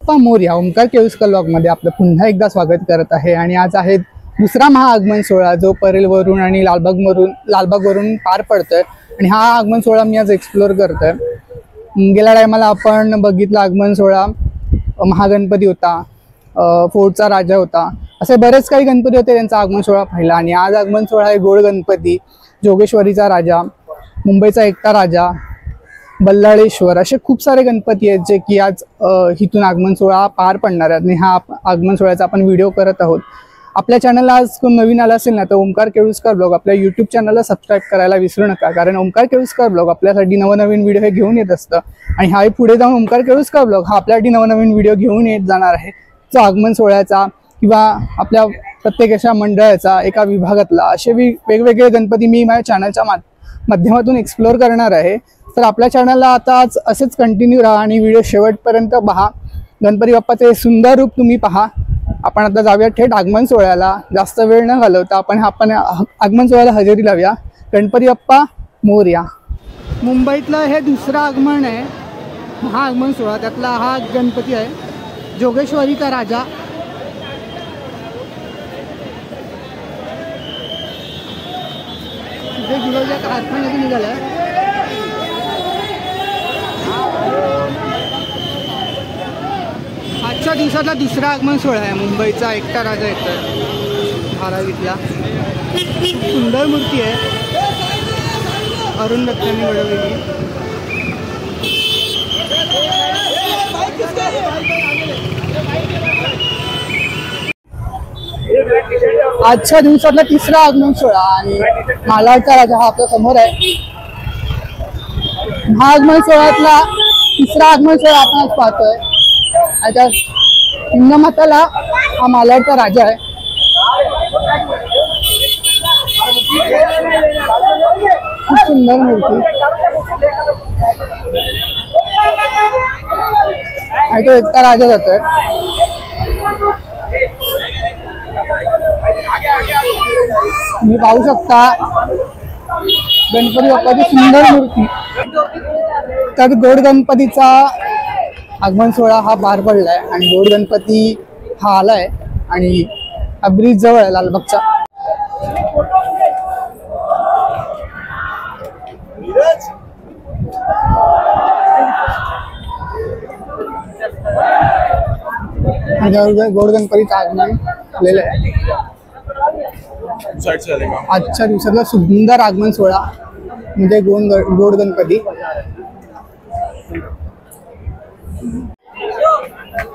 बाप्पा मोरया ओंकार केळुस्कर व्लॉगमध्ये आपलं पुन्हा एकदा स्वागत करत आहे। आणि आज आहे दुसरा महाआगमन सोहळा जो परेलवरून आणि लालबागवरून पार पडतोय। आणि हा आगमन सोहळा मी आज एक्सप्लोर करतोय। गेल्या टायमाला आपण बघितला आगमन सोहळा, महागणपती होता, फोर्टचा राजा होता, असे बरेच काही गणपती होते त्यांचा आगमन सोहळा पाहिला। आणि आज आगमन सोहळा आहे गोड गणपती, जोगेश्वरीचा राजा, मुंबईचा एकटा राजा, बल्लाळेश्वर, असे खूप सारे गणपती आहेत जे की आज इथून आगमन सोहळा पार पडणार आहेत। आणि हा आगमन सोहळ्याचा आपण व्हिडिओ करत आहोत। आपल्या चॅनलला आज कोण नवीन आला असेल ना तर ओंकार केळुस्कर ब्लॉग आपल्या यूट्यूब चॅनलला सबस्क्राईब करायला विसरू नका, कारण ओंकार केळुस्कर ब्लॉग आपल्यासाठी नवनवीन व्हिडिओ हे घेऊन येत असतं। आणि हा पुढे जाऊन ओंकार केळुस्कर ब्लॉग हा आपल्यासाठी नवनवीन व्हिडिओ घेऊन येत जाणार आहे, जो आगमन सोहळ्याचा किंवा आपल्या प्रत्येक अशा मंडळाचा एका विभागातला असे वेगवेगळे गणपती मी माझ्या चॅनलच्या माध्यमातून एक्सप्लोर करणार आहे। तर आपल्या चॅनलला आता आज असेच कंटिन्यू राहा आणि व्हिडिओ शेवटपर्यंत पहा। गणपती बाप्पाचे सुंदर रूप तुम्ही पहा। आपण आता जाऊया थेट आगमन सोहळ्याला, जास्त वेळ न घालवता आपण आगमन सोहळ्याला हजेरी लावूया। गणपती बाप्पा मोरया। मुंबईतलं हे दुसरं आगमन आहे, हा आगमन सोहळा, त्यातला हा गणपती आहे जोगेश्वरीचा राजा। इथे गिलोच्या कारखान्यातून निघालाय। आजच्या दिवसातला दुसरा आगमन सोहळा आहे, मुंबईचा एकटा राजा येतोय धारावीतला। सुंदर मूर्ती आहे, अरुण दत्तांनी घडवलेली। आजच्या दिवसातला तिसरा आगमन सोहळा आणि मालाडचा राजा हा आपल्या समोर आहे। हा आगमन सोहळ्यातला तिसरा आगमन सोहळा आपण आज पाहतोय। आता हिंगमाताला हा मालाडचा राजा आहे। खूप सुंदर मूर्ती आणि तो एकटा राजा जातोय। तुम्ही पाहू शकता गणपती बाप्पाची सुंदर मूर्ती। तर गोड गणपतीचा आगमन सोहळा हा पार पडलाय आणि गोड गणपती हा आलाय आणि हा ब्रिज जवळ आहे लालबागचा। गोड गणपतीचं आगमन झालेलं आहे। आजच्या दिवसातला सुंदर आगमन सोहळा म्हणजे गोड गणपती।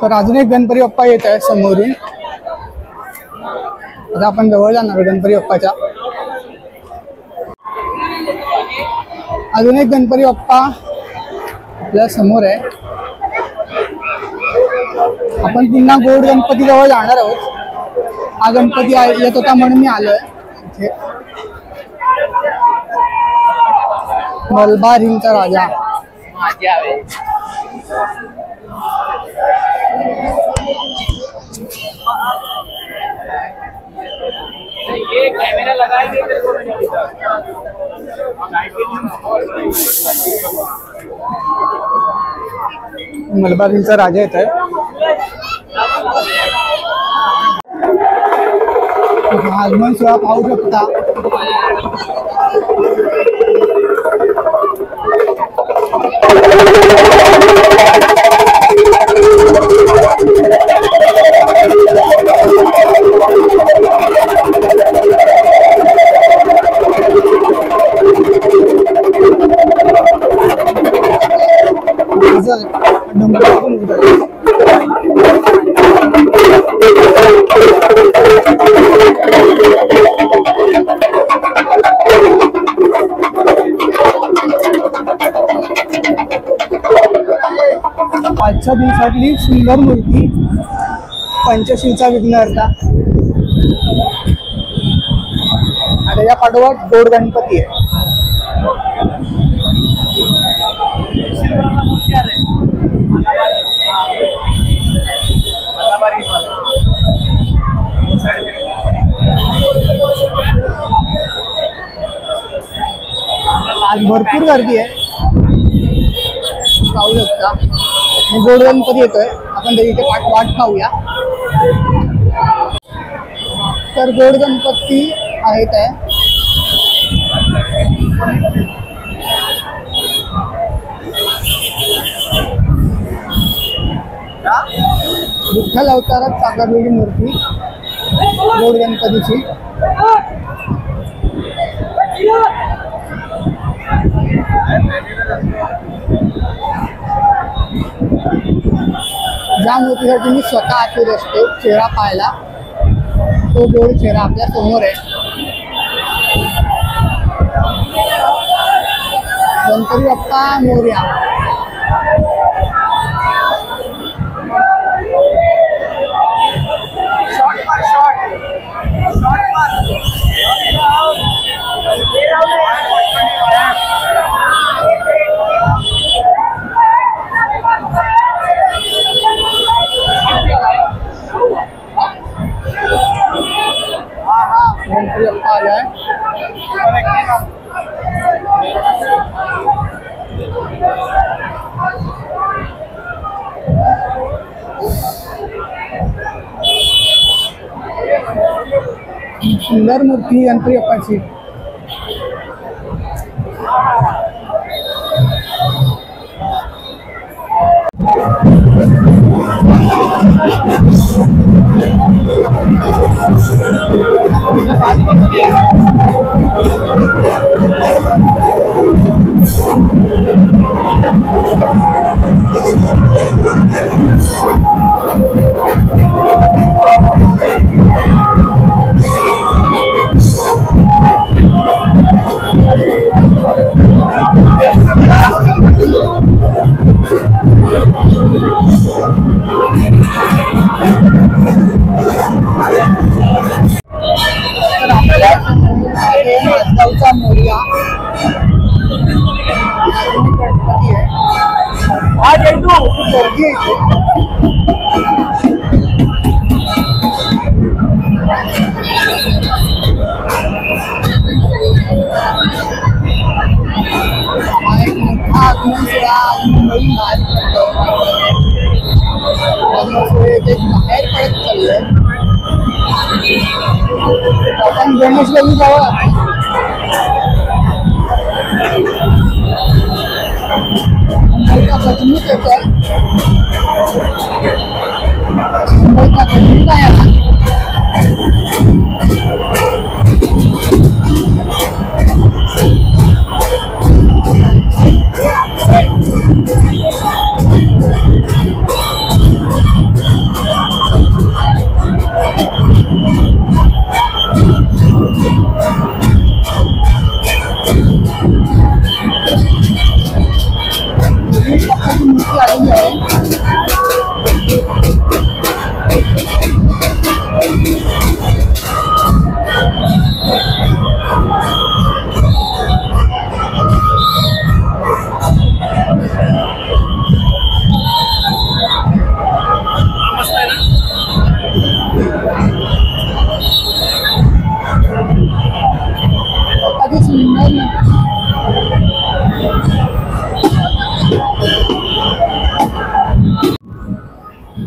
तर अजून एक गणपती बाप्पा येत आहे समोरून। आता आपण जवळ जाणार गणपती बाप्पाच्या। अजून एक गणपती बाप्पा आपल्या समोर आहे। आपण पुन्हा गोड गणपती जवळ जाणार आहोत। हा गणपती येत होता म्हणून मी आलोय इथे। मलबार हिलचा राजा। मलबार हिलचा राजा येत आहे। आगमन सोहळा पाहू शकता। आजच्या दिवसातली सुंदर मूर्ती पंचशीलचा विघ्नहर्ता आणि या पाठोपाठ गोड गणपती आहे। आज भरपूर गर्दी आहे, पाहू शकता। गोड गणपती येतोय आपण तरी इथे वाट पाहूया. तर गोड गणपती आहेत आहे. विठ्ठल अवतारात साकारलेली मूर्ती गोड गणपतीची. ज्या मूर्तीसाठी मी स्वतः आतुर असतो चेहरा पाहायला, तो गोड चेहरा आपल्या समोर आहे. गणपती बाप्पा मोरया. गणपती बाप्पा आलाय. सुंदर मूर्ती गणपती बाप्पाची. मोरया बाहेर पडत चाललंय. आपण गणेशगल्ली जाऊया. मुंबईचा गजनीच येतोय. मुंबईचा गजनीच आहे आता.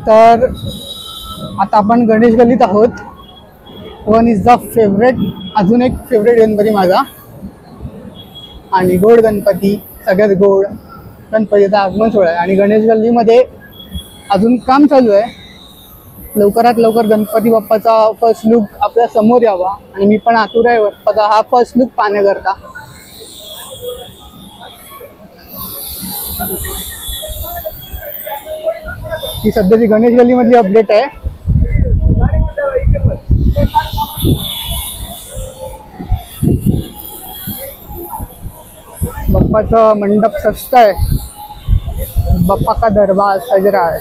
तर आता आपण गणेश गल्लीत आहोत. वन इज द फेवरेट, अजून एक फेवरेट गणपती माझा. आणि गोड गणपती, सगळ्यात गोड गणपतीचा आगमन सोहळा आहे. आणि गणेश गल्लीमध्ये अजून काम चालू आहे. लवकरात लवकर गणपती बाप्पाचा फर्स्ट लुक आपल्या समोर यावा. आणि मी पण आतुर आहे बाप्पाचा हा फर्स्ट लुक पाहण्याकरता. ही सध्याची गणेश गल्ली मधली अपडेट आहे. बाप्पाचं मंडप सजता है, बाप्पा का दरबार सज रहा है.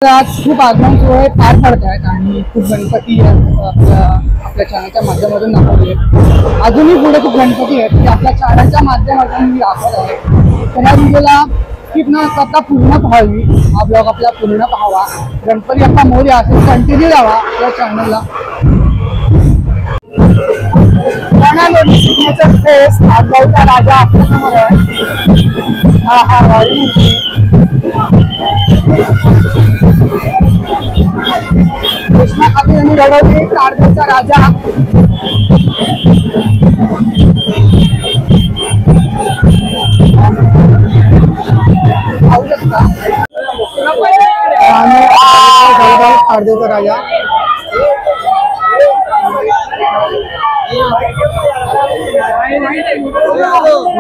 आज खूप आगमन सोहळे पार पडत आहेत आणि खूप गणपती आपल्या चॅनलच्या माध्यमातून दाखवले. अजूनही पुढे खूप गणपती आहेत ते आपल्या चॅनलच्या माध्यमातून मी दाखवत आहे. त्या व्हिडिओला स्किप न करता पूर्ण पाहावी. हा ब्लॉग आपला पूर्ण पाहावा. गणपती बाप्पा मोरया असेल कंटिन्यू जावा आपल्या चॅनलला. सिग्नेचर फेस आजगावचा राजा आपल्या समोर आहे. हा हा वारी कृष्णा खाते यांनी घडवली कारगिलचा राजा. कारगिलचा राजा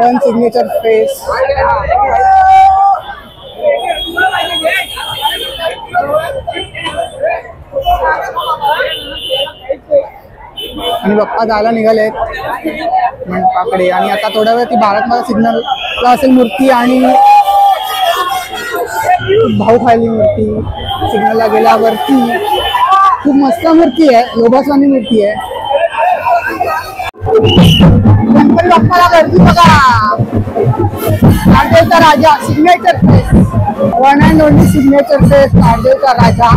वन सिग्नेचर फेस. आणि बाप्पा जायला निघालेत मंडपाकडे. आणि आता थोड्या वेळ ती भारत माता सिग्नलला असेल मूर्ती आणि भाऊ खाली मूर्ती सिग्नलला गेल्यावरती. खूप मस्त मूर्ती आहे, लोभासवानी मूर्ती आहे. गणपती बाप्पाला गर्दी बघा. कारगिलचा राजा signature face, one and only signature face कारगिलचा राजा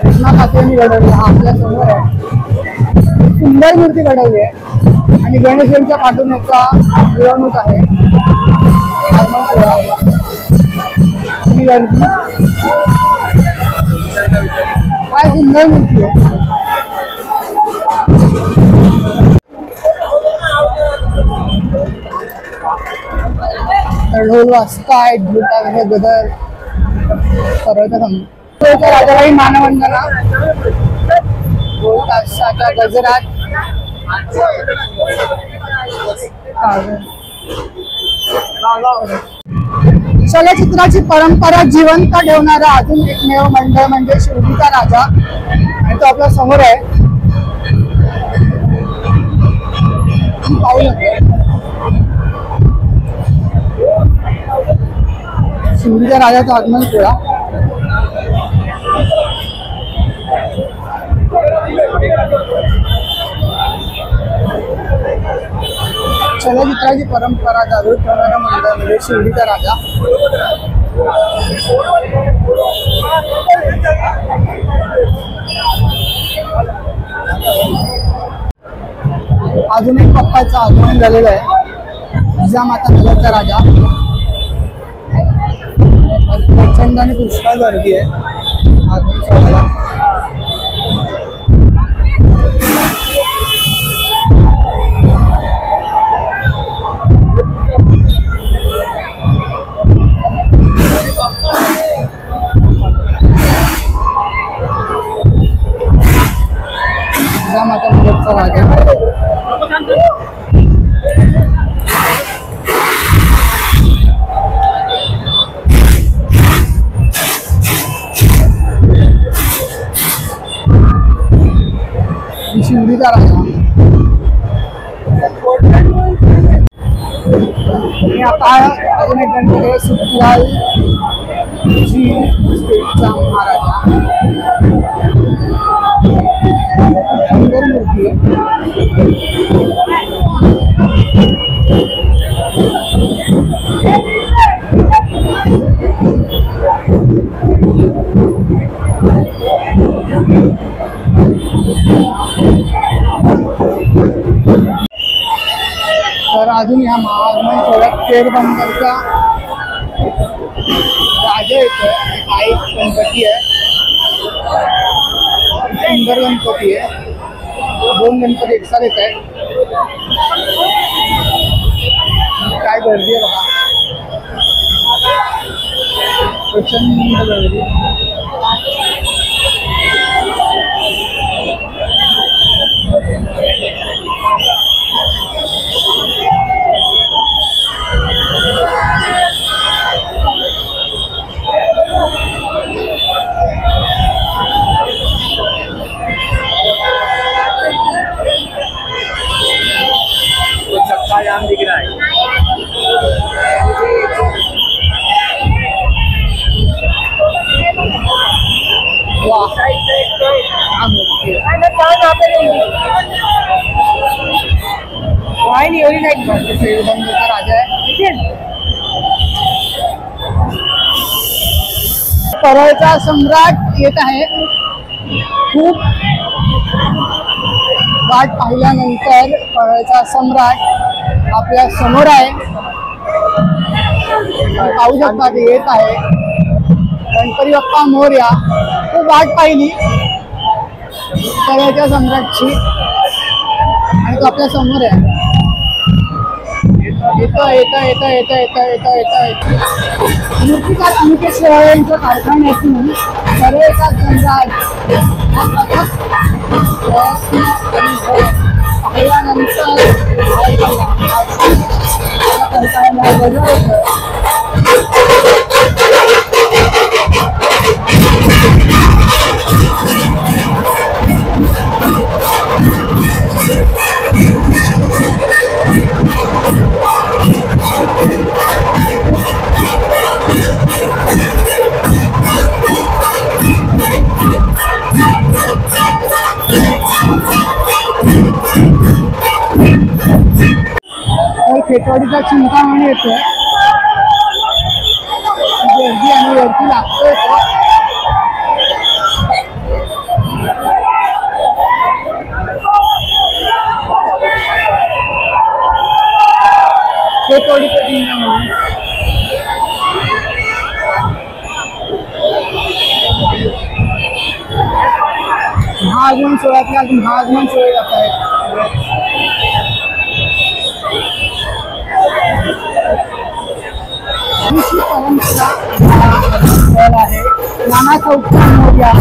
कृष्णा खातेने घडवला. हा आपल्या समोर आहे. सुंदर मूर्ती घडवली आहे आणि गणेशांच्या पाठून याचा मिरवणूक आहे. गर्दी काय सुंदर मूर्ती आहे. ढोल वाजताय, ढोलताचे गदर सर्वच्या राजाबाई मानवंदना. ढोल ताशाच्या गजरात चलचित्राची परंपरा जिवंत ठेवणारा अजून एकमेव मंडळ म्हणजे शिर्डीचा राजा. आणि तो आपल्या समोर आहे. शिर्डीच्या राजाचा आगमन सोहळा. चलचित्राची परंपरा जागृत ठेवणारा मंडळ म्हणजे शिर्डीचा राजा. अजून एक बाप्पाचं आगमन झालेलं आहे. जिजामाता नगरचा राजा. प्रचंड आणि पुष्कळ गर्दी आहे आगमन सोहळ्याला. जिजामाता नगरचा राजा. शिर्डीचा राजा. आणि आता अजून एक गणपती सुखलाल जी स्टेटचा महाराजा. सुंदर मूर्ती आहे. तर अजून ह्या महाआगमन सोहळ्यात फेरबंदरचा राजा येतोय. हा एक गणपती आहे, सुंदर गणपती आहे. दोन गणपती एकसाथ येत आहे. काय गर्दी आहे बघा, प्रचंड गर्दी. जाम दिख रहा है. राजा आहे. परळचा सम्राट येत आहे. खूप वाट पाहिल्यानंतर परळचा सम्राट आपल्या समोर आहे. पाहू शकता ते येत आहे. गणपती बाप्पा मोरया. खूप वाट पाहिली परळच्या सम्राटची आणि तो आपल्या समोर आहे. मूर्तिकार अनिकेत शेवाळे यांच्या कारखान्यातून परळचा सम्राट खेतवाडीचा चिंतामणी येतोय. गर्दी आणि वरती लागतोय खेतवाडीचा चिंतामणी. महाआगमन सोहळ्यातल्या महाआगमन सोहळे जात आहेत. परंपरा आहे नाना चौकचा मोर्या.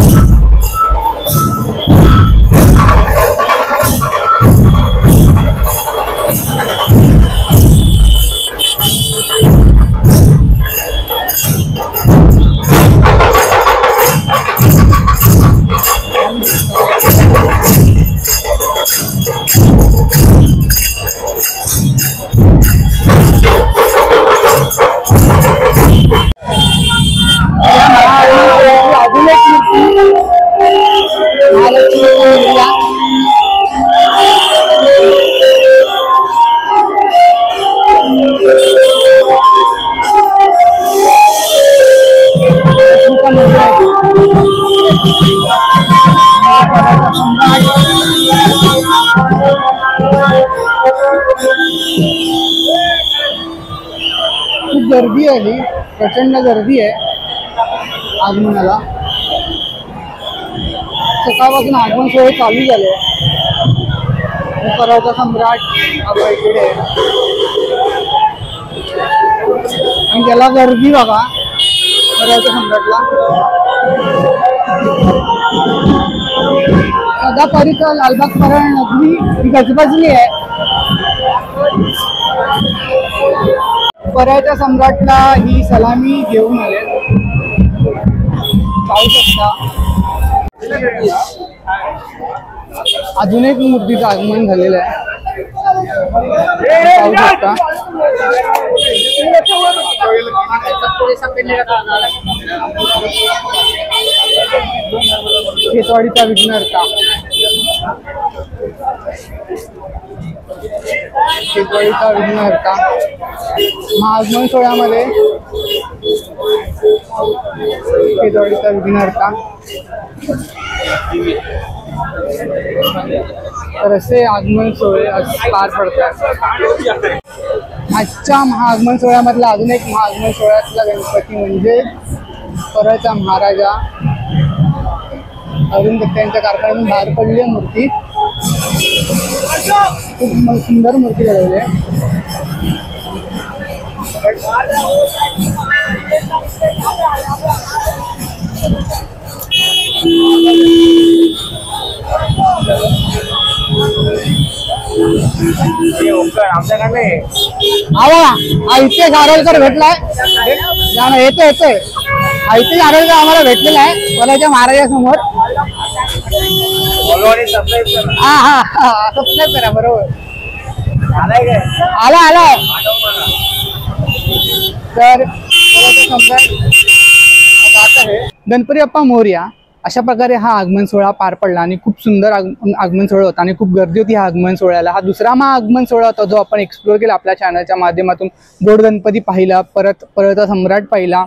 खूप गर्दी आली, प्रचंड गर्दी आहे आगमनाला. सकाळपासून आगमन सोहळे चालू झाले. परळचा सम्राट आपल्या इकडे आहे आणि त्याला गर्दी बघा परळच्या सम्राटला. सदा परिसर लालबाग परळ नगरी ही गजबजली आहे. परळच्या सम्राटला ही सलामी घेऊन आले. पाहू शकता अजून एक मूर्तीचं आगमन झालेलं आहे. पाहू शकता खेतवाडीचा विघ्नहर्ता. खेतवाडीचा विघ्नहर्ता महाआगमन सोहळ्यामध्ये खेतवाडीचा विघ्नहर्ता. तर असे आगमन सोहळे पार पडतात. आजच्या महाआगमन सोहळ्यामधला अजून एक महाआगमन सोहळ्यातला गणपती म्हणजे परळचा महाराजा. अरुण दत्त यांच्या कारखान्यातून बाहेर पडली आहे मूर्ती. खूप सुंदर मूर्ती बनवली आहे. आमच्याकडे इथे गारोलकर भेटलाय. येतोय येतोय इथे गारोलकर आम्हाला भेटलेला आहे परळच्या महाराजासमोर. हा हा हा सबस्क्राईब करा. बरोबर आला आला. तर गणपती बाप्पा मोरया अशा प्रकारे हा आगमन सोहळा पार पडला आणि खूप सुंदर आगमन सोहळा होता आणि खूप गर्दी होती. हा आगमन सोहळ्याला हा दुसरा महाआगमन सोहळा होता जो आपण एक्सप्लोर केला आपल्या चॅनलच्या माध्यमातून. गोड गणपती पाहिला, परत परळचा सम्राट पाहिला,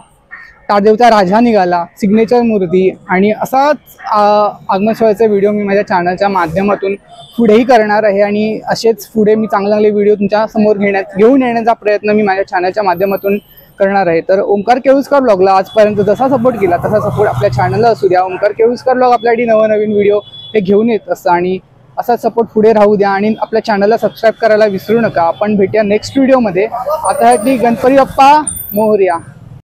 तारदेवचा राजा निघाला, सिग्नेचर मूर्ती आणि असाच आगमन सोहळ्याचे व्हिडिओ मी माझ्या चॅनलच्या माध्यमातून पुढेही करणार आहे. आणि असेच पुढे मी चांगले चांगले व्हिडिओ तुमच्या समोर घेऊन येण्याचा प्रयत्न मी माझ्या चॅनलच्या माध्यमातून करणार आहे। तर ओंकार केळुसकर ब्लॉगला आजपर्यंत जसा सपोर्ट केला तसा सपोर्ट आपल्या चॅनलला असू द्या। ओंकार केळुसकर ब्लॉग आपल्यासाठी नवनवीन व्हिडिओ हे घेऊन येत असतं आणि असा सपोर्ट पुढे राहू द्या आणि आपल्या चॅनलला सबस्क्राईब करायला विसरू नका। आपण भेटूया नेक्स्ट व्हिडिओमध्ये। आता गणपती बाप्पा मोरया।